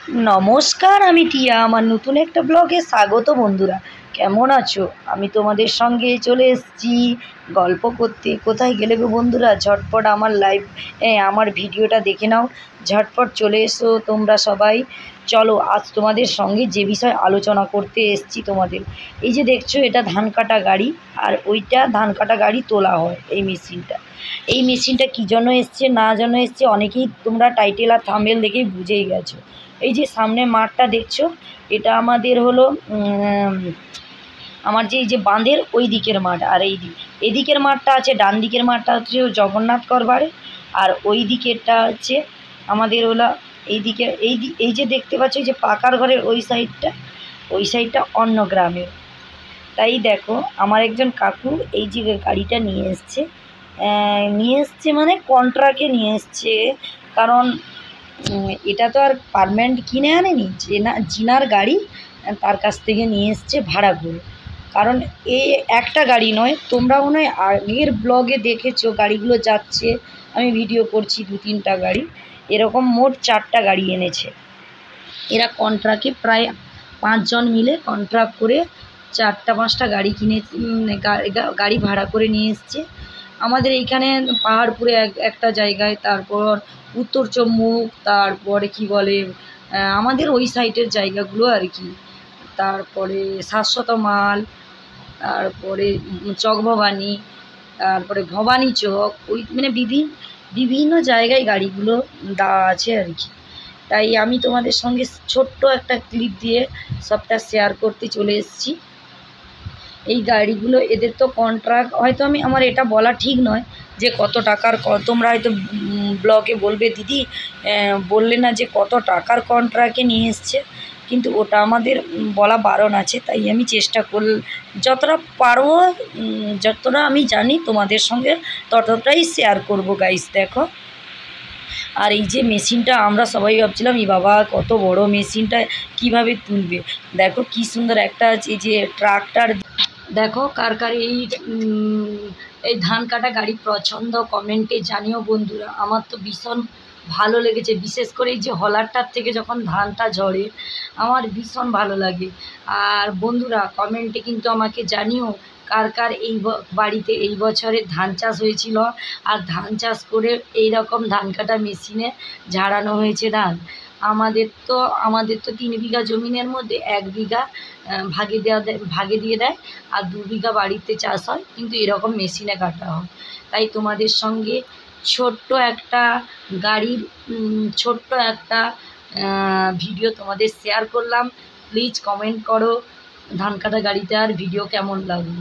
নমস্কার, আমি টিয়া। আমার নতুন একটা ব্লগে স্বাগত। বন্ধুরা, কেমন আছো? আমি তোমাদের সঙ্গে চলে এসেছি গল্প করতে। কোথায় গেলে গো বন্ধুরা? ঝটপট আমার আমার ভিডিওটা দেখে নাও। ঝটপট চলে এসো তোমরা সবাই। চলো, আজ তোমাদের সঙ্গে যে বিষয় আলোচনা করতে এসেছি তোমাদের, এই যে দেখছো, এটা ধান কাটা গাড়ি। আর ওইটা ধান কাটা গাড়ি তোলা হয়। এই মেশিনটা কী জন্য এসছে না জন্য এসছে, অনেকেই তোমরা টাইটেল আর থাম্বনেল দেখেই বুঝেই গেছো। এই যে সামনে মাঠটা দেখছো, এটা আমাদের হলো আমার যে এই যে বাঁধের ওই দিকের মাঠ। আর এদিকের মাঠটা আছে, ডান দিকের মাঠটা হচ্ছে জগন্নাথ করবারে। আর ওই দিকেরটা হচ্ছে আমাদের হলো এইদিকে। এই যে দেখতে পাচ্ছ, এই যে পাকার ঘরের ওই সাইডটা অন্য গ্রামের। তাই দেখো, আমার একজন কাকু এই যে গাড়িটা নিয়ে এসছে মানে কন্ট্রাক্টে নিয়ে এসছে। কারণ এটা তো আর পার্মানেন্ট কিনে আনেনি, জিনার গাড়ি, তার কাছ থেকে নিয়ে এসছে ভাড়া করে। কারণ এই একটা গাড়ি নয়, তোমরা মনে হয় আগের ব্লগে দেখেছো গাড়িগুলো যাচ্ছে। আমি ভিডিও করছি 2-3টা গাড়ি, এরকম মোট 4টা গাড়ি এনেছে এরা কন্ট্রাক্টে। প্রায় 5 জন মিলে কন্ট্রাক্ট করে 4টা-5টা গাড়ি গাড়ি ভাড়া করে নিয়ে এসছে আমাদের এইখানে পাহাড়পুরে একটা জায়গায়, তারপর উত্তর চম্মুক, তারপরে কি বলে আমাদের ওই সাইডের জায়গাগুলো আর কি। তারপরে শাশ্বত মাল, তারপরে চকভবানী, তারপরে ভবানী চক, ওই মানে বিভিন্ন জায়গায় গাড়িগুলো দেওয়া আছে আর কি। তাই আমি তোমাদের সঙ্গে ছোট্ট একটা ক্লিপ দিয়ে সবটা শেয়ার করতে চলে এসেছি। এই গাড়িগুলো এদের তো কন্ট্রাক্ট, হয়তো আমার এটা বলা ঠিক নয় যে কত টাকার, তোমরা হয়তো ব্লগে বলবে দিদি বললে না যে কত টাকার কন্ট্রাক্টে নিয়ে এসছে, কিন্তু ওটা আমাদের বলা বারণ আছে। তাই আমি চেষ্টা যতটা পারবো, যতটা আমি জানি তোমাদের সঙ্গে ততটাই শেয়ার করব গাইস। দেখো, আর এই যে মেশিনটা, আমরা সবাই ভাবছিলাম এই বাবা কত বড় মেশিনটা কিভাবে তুলবে। দেখো কি সুন্দর একটা আছে যে ট্রাক্টর। দেখো, কার কার এই ধান কাটা গাড়ি পছন্দ কমেন্টে জানিও বন্ধুরা। আমার তো ভীষণ ভালো লেগেছে, বিশেষ করে এই যে হলারটার থেকে যখন ধানটা ঝরে আমার ভীষণ ভালো লাগে। আর বন্ধুরা, কমেন্টে কিন্তু আমাকে জানিও কার কার বাড়িতে এই বছরে ধান চাষ হয়েছিল, আর ধান চাষ করে এই রকম ধান কাটা মেশিনে ঝাড়ানো হয়েছে ধান। আমাদের তো 3 বিঘা জমিনের মধ্যে 1 বিঘা ভাগে দিয়ে দেয়, আর 2 বিঘা বাড়িতে চাষ হয়, কিন্তু এরকম মেশিনে কাটা হয়। তাই তোমাদের সঙ্গে ছোট্ট একটা গাড়ির ছোট্ট একটা ভিডিও তোমাদের শেয়ার করলাম। প্লিজ কমেন্ট করো ধান কাটা গাড়িটার ভিডিও কেমন লাগলো।